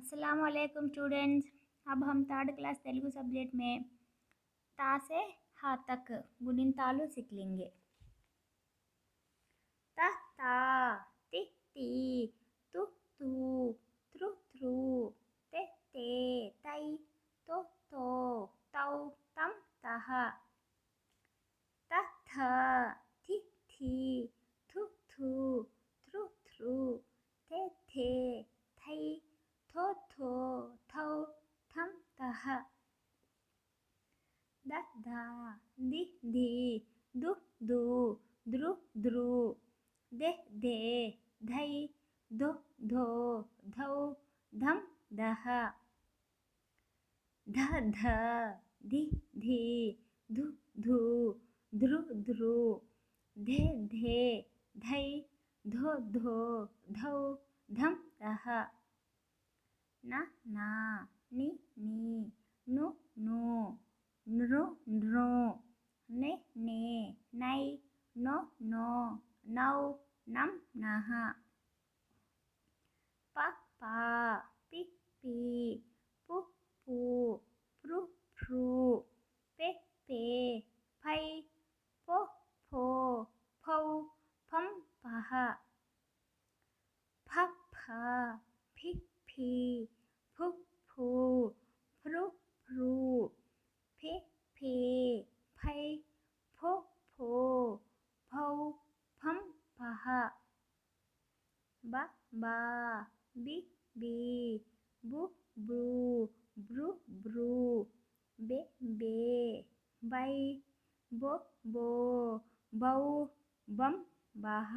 अस्सलाम वालेकुम स्टूडेंट्स। अब हम थर्ड क्लास तेलुगु सब्जेक्ट में ता से हा तक गुणिंतालु सीख लेंगे। ता ता, ति ती, तु तू, त्रु त्रु, ते ते, तै, तो तो, तौ तम तह, त थ, थि थी, थु थू, थ्रु थ्रू, थे थे, थै, थो थो, थौ थम तह, द धा, दि धी, दु दू, द्रु द्रू, दे दे, धै, धो धो, धौ धम दह, ध ध, धि धी, धु धू, ध्रु ध्रू, धे धे, धै, धो धो, धौ धम दह, न ना, नि नी, नु नू, नृ नृ, ने ने, नै, नो नो, नौ नम नः, प पा, पि पी, पु पू, प्रू फ्रू, पे पे, फै, पो फो, फौ फम पह, फ फ, फि फी, फु फू, फ्रु फ्रू, फे फे, फै, फो फो, फौ फम पह, ब बा, बि बी, बु बू, ब्रु ब्रू, बे बे, बै, बो बो, बौ बम बह,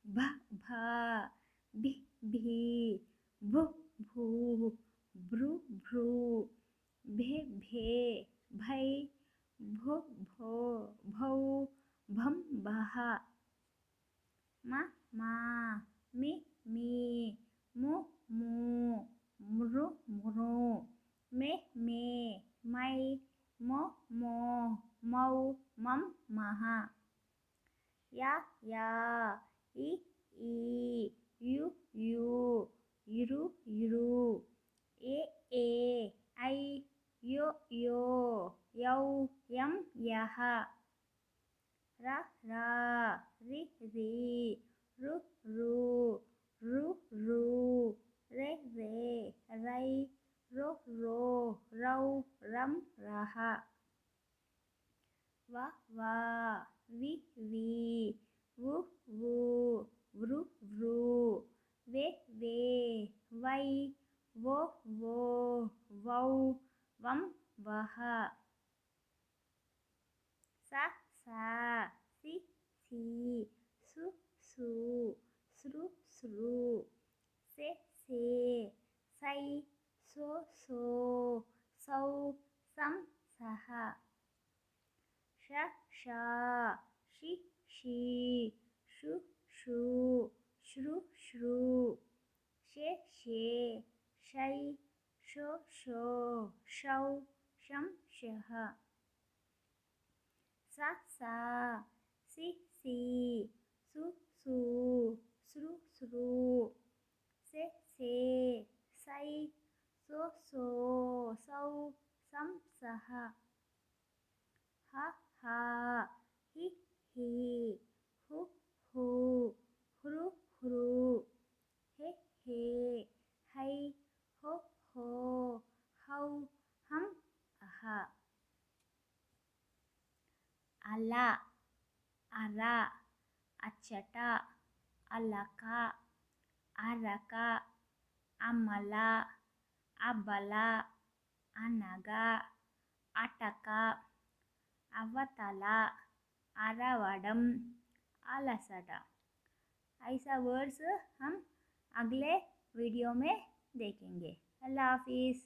भ भ, भि भी, भु भू, ब्रु भ्रू, भे भे, भै, भो भो, भौ भम बह, म मा, मि मी, मु मू, मृ मृ, मे मे, मै, मो मो, मौ मम मह, या या, इ ई, यु यू, यृ यृ, ए ए, ऐ, यो यो, यौ यम यः, र र, रि री, ऋ ॠ, ऋ ॠ, रे रे, रै, रो रो, रौ रम रः, व व, वि वी, वु वू, वृ वृ, वे वे, वै, वो वो, वौ वम वः, स सा, सि सी, सु सू, स्रु स्रू, से से, सै, सो सो, सौ सम सः, श श, शि शी, षु षू, श्रु श्रू, शे शे, शै, शो शो, शौ शं शः, स सा, सि सी, सु सू, स्रु स्रू, से से, सै, सो सो, सौ सं सः, ह ह, हि ही, हु हू, ह्रु ह्रू, हे हे, है, हो हो, हौ हं अः, అల, అర, అచ్చట, అలక, అరక, అమల, అబల, అనగ, అటక, అవతల, అరవడం, अलसट। ऐसा वर्ड्स हम अगले वीडियो में देखेंगे। अल्लाह हाफिज़।